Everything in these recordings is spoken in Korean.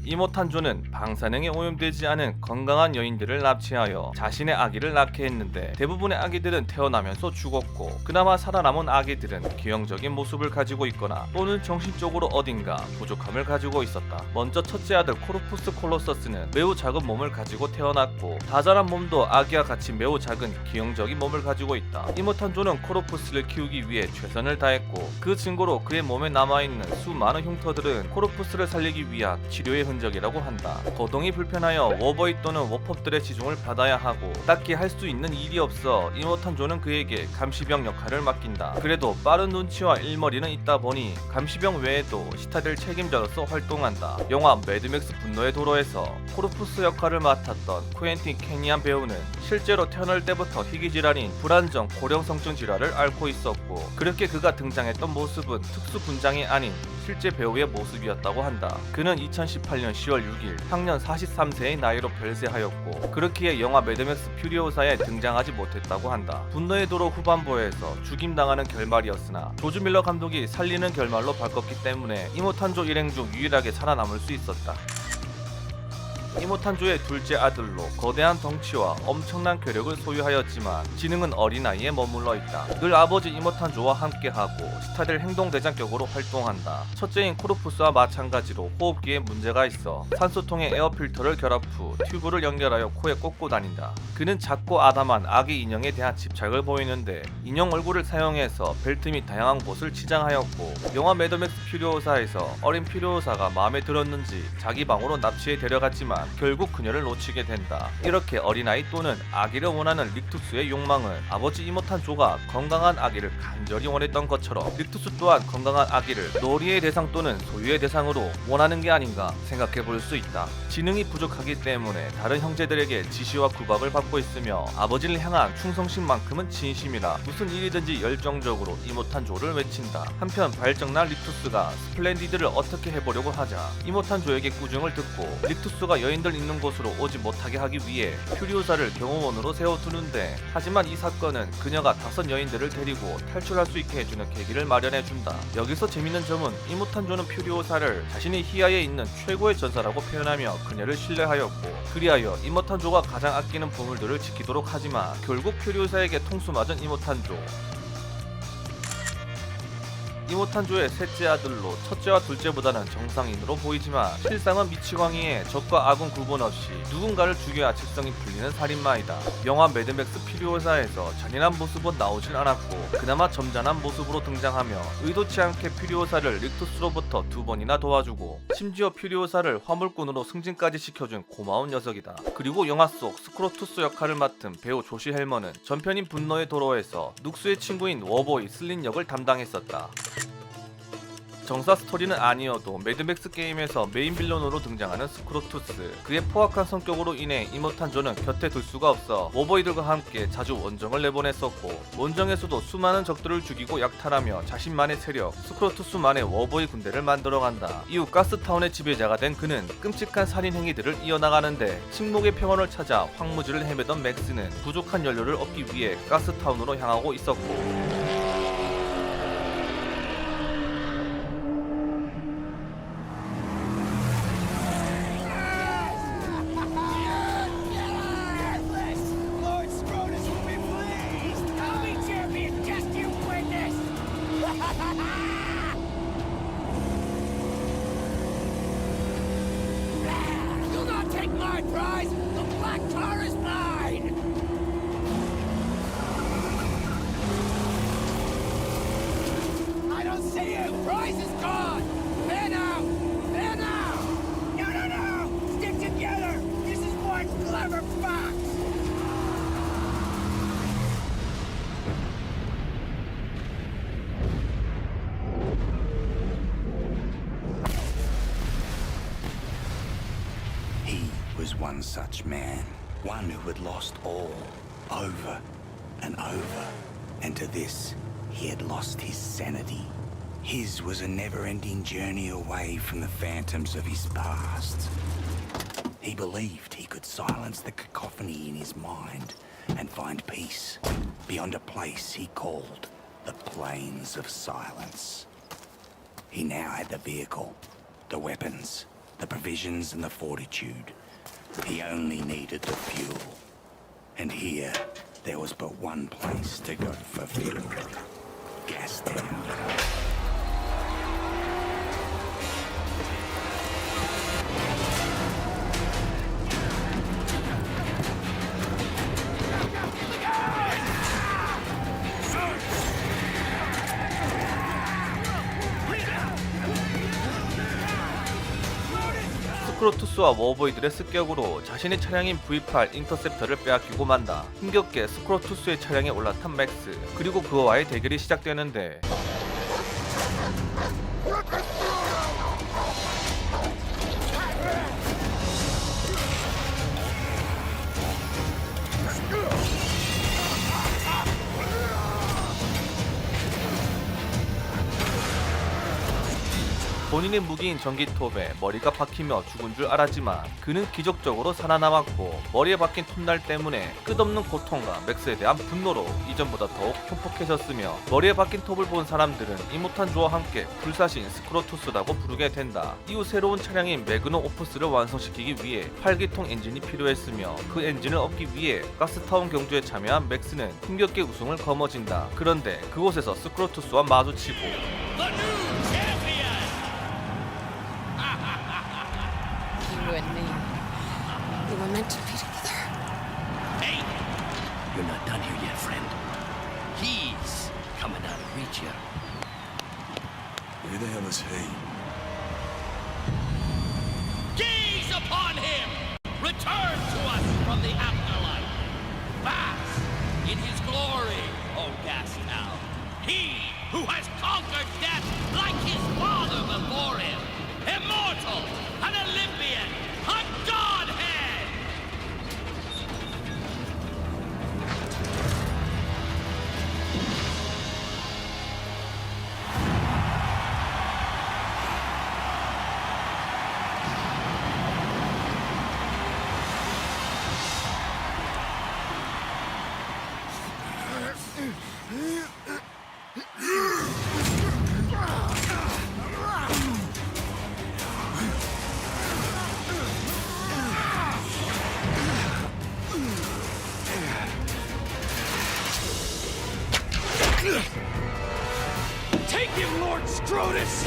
이모탄조는 방사능에 오염되지 않은 건강한 여인들을 납치하여 자신의 아기를 낳게 했는데, 대부분의 아기들은 태어나면서 죽었고, 그나마 살아남은 아기들은 기형적인 모습을 가지고 있거나 또는 정신적으로 어딘가 부족함을 가지고 있었다. 먼저 첫째 아들 코르푸스 콜로서스는 매우 작은 몸을 가지고 태어났고, 다 자란 몸도 아기와 같이 매우 작은 기형적인 몸을 가지고 있다. 이모탄조는 코르푸스를 키우기 위해 최선을 다했고, 그 증거로 그의 몸에 남아있는 수많은 흉터들은 코르푸스를 살리기 위한 치료의 흔적이라고 한다. 거동이 불편하여 워버이 또는 워펍들의 지중을 받아야 하고, 딱히 할 수 있는 일이 없어 이모탄조는 그에게 감시병 역할을 맡긴다. 그래도 빠른 눈치와 일머리는 있다 보니 감시병 외에도 시타델 책임자로서 활동한다. 영화 매드맥스 분노의 도로에서 코르푸스 역할을 맡았던 쿠엔틴 캐니안 배우는 실제로 태어날 때부터 희귀질환인 불안정 고령성증 질환을 앓고 있었고, 그렇게 그가 등장했던 모습은 특수 분장이 아닌 실제 배우의 모습이었다고 한다. 그는 2018년 10월 6일 향년 43세의 나이로 별세하였고, 그렇기에 영화 매드맥스 퓨리오사에 등장하지 못했다고 한다. 분노의 도로 후반부에서 죽임당하는 결말이었으나 조지 밀러 감독이 살리는 결말로 바꿨기 때문에 이모탄조 일행 중 유일하게 살아남을 수 있었다. 이모탄조의 둘째 아들로 거대한 덩치와 엄청난 괴력을 소유하였지만 지능은 어린 나이에 머물러 있다. 늘 아버지 이모탄조와 함께하고 시타델 행동대장격으로 활동한다. 첫째인 코르푸스와 마찬가지로 호흡기에 문제가 있어 산소통에 에어필터를 결합 후 튜브를 연결하여 코에 꽂고 다닌다. 그는 작고 아담한 아기 인형에 대한 집착을 보이는데, 인형 얼굴을 사용해서 벨트 및 다양한 곳을 치장하였고, 영화 매드맥스 퓨리오사에서 어린 퓨리오사가 마음에 들었는지 자기 방으로 납치해 데려갔지만 결국 그녀를 놓치게 된다. 이렇게 어린아이 또는 아기를 원하는 릭투스의 욕망은 아버지 이모탄조가 건강한 아기를 간절히 원했던 것처럼 릭투스 또한 건강한 아기를 놀이의 대상 또는 소유의 대상으로 원하는 게 아닌가 생각해 볼 수 있다. 지능이 부족하기 때문에 다른 형제들에게 지시와 구박을 받고 있으며, 아버지를 향한 충성심만큼은 진심이라 무슨 일이든지 열정적으로 이모탄조를 외친다. 한편 발정난 릭투스가 스플렌디드를 어떻게 해보려고 하자 이모탄조에게 꾸중을 듣고 릭투스가 여인들 있는 곳으로 오지 못하게 하기 위해 퓨리오사를 경호원으로 세워두는데, 하지만 이 사건은 그녀가 5 여인들을 데리고 탈출할 수 있게 해주는 계기를 마련해준다. 여기서 재밌는 점은 이모탄조는 퓨리오사를 자신이 희야에 있는 최고의 전사라고 표현하며 그녀를 신뢰하였고, 그리하여 이모탄조가 가장 아끼는 보물들을 지키도록 하지만 결국 퓨리오사에게 통수 맞은 이모탄조. 이모탄조의 셋째 아들로 첫째와 둘째보다는 정상인으로 보이지만 실상은 미치광이에 적과 악은 구분 없이 누군가를 죽여야 직성이 풀리는 살인마이다. 영화 매드맥스 퓨리오사에서 잔인한 모습은 나오진 않았고, 그나마 점잖은 모습으로 등장하며 의도치 않게 퓨리오사를 릭투스로부터 2번이나 도와주고, 심지어 퓨리오사를 화물꾼으로 승진까지 시켜준 고마운 녀석이다. 그리고 영화 속 스크로투스 역할을 맡은 배우 조시 헬머는 전편인 분노의 도로에서 눅스의 친구인 워보이 슬린 역을 담당했었다. 정사 스토리는 아니어도 매드맥스 게임에서 메인 빌런으로 등장하는 스크로투스, 그의 포악한 성격으로 인해 이모탄조는 곁에 둘 수가 없어 워보이들과 함께 자주 원정을 내보냈었고, 원정에서도 수많은 적들을 죽이고 약탈하며 자신만의 세력, 스크로투스만의 워보이 군대를 만들어간다. 이후 가스타운의 지배자가 된 그는 끔찍한 살인 행위들을 이어나가는데, 침묵의 평원을 찾아 황무지를 헤매던 맥스는 부족한 연료를 얻기 위해 가스타운으로 향하고 있었고, My prize! The black tar is mine! I don't see you! Prize is gone! There now! There now! No, no, no! Stick together! This is one clever fox! He was one such man, one who had lost all, over and over. And to this, he had lost his sanity. His was a never-ending journey away from the phantoms of his past. He believed he could silence the cacophony in his mind and find peace beyond a place he called the Plains of Silence. He now had the vehicle, the weapons, the provisions and the fortitude. He only needed the fuel. And here, there was but one place to go for fuel. Gastown. 스크로투스와 워보이들의 습격으로 자신의 차량인 V8 인터셉터를 빼앗기고 만다. 힘겹게 스크로투스의 차량에 올라탄 맥스. 그리고 그와의 대결이 시작되는데 본인의 무기인 전기톱에 머리가 박히며 죽은 줄 알았지만 그는 기적적으로 살아남았고 머리에 박힌 톱날 때문에 끝없는 고통과 맥스에 대한 분노로 이전보다 더욱 흉폭해졌으며 머리에 박힌 톱을 본 사람들은 이모탄조와 함께 불사신 스크로투스라고 부르게 된다. 이후 새로운 차량인 매그노 오프스를 완성시키기 위해 8기통 엔진이 필요했으며 그 엔진을 얻기 위해 가스타운 경주에 참여한 맥스는 힘겹게 우승을 거머쥔다. 그런데 그곳에서 스크로투스와 마주치고 You and me. We were meant to be together. Hey! You're not done here yet, friend. He's coming out of reach here. Who the hell is he? Gaze upon him! Return to us from the afterlife! Bask in his glory, O Gastown! He who has conquered death like his father before him! Immortal! An Olympian! A Godhead! Take him, Lord Scrotus!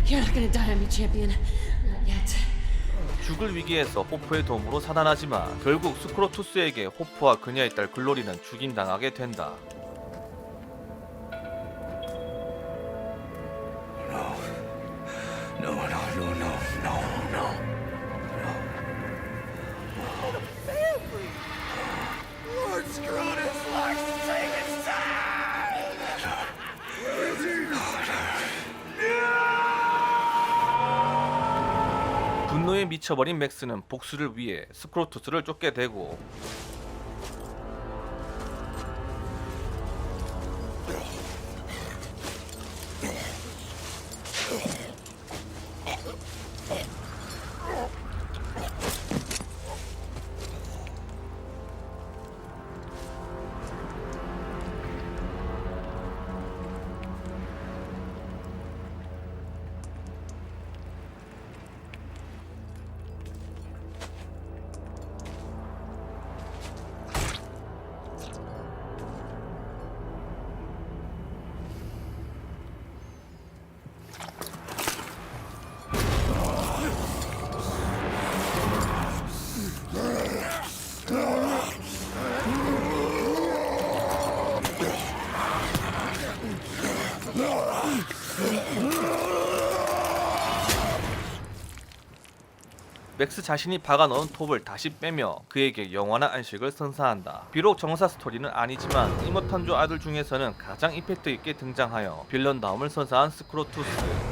You're not gonna die on me, champion. Not yet. 죽을 위기에서 호프의 도움으로 살아나지만 결국 스크로투스에게 호프와 그녀의 딸 글로리는 죽임당하게 된다. No, no, no, no, no, no. Lord Scrotus likes to take his time! 분노에 미쳐버린 맥스는 복수를 위해 스크로투스를 쫓게 되고 맥스 자신이 박아넣은 톱을 다시 빼며 그에게 영원한 안식을 선사한다. 비록 정사 스토리는 아니지만 이모탄조 아들 중에서는 가장 임팩트 있게 등장하여 빌런다움을 선사한 스크로투스.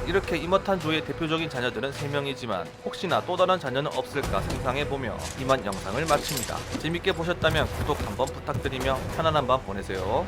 이렇게 이모탄조의 대표적인 자녀들은 3명이지만 혹시나 또 다른 자녀는 없을까 상상해보며 이만 영상을 마칩니다. 재밌게 보셨다면 구독 한번 부탁드리며 편안한 밤 보내세요.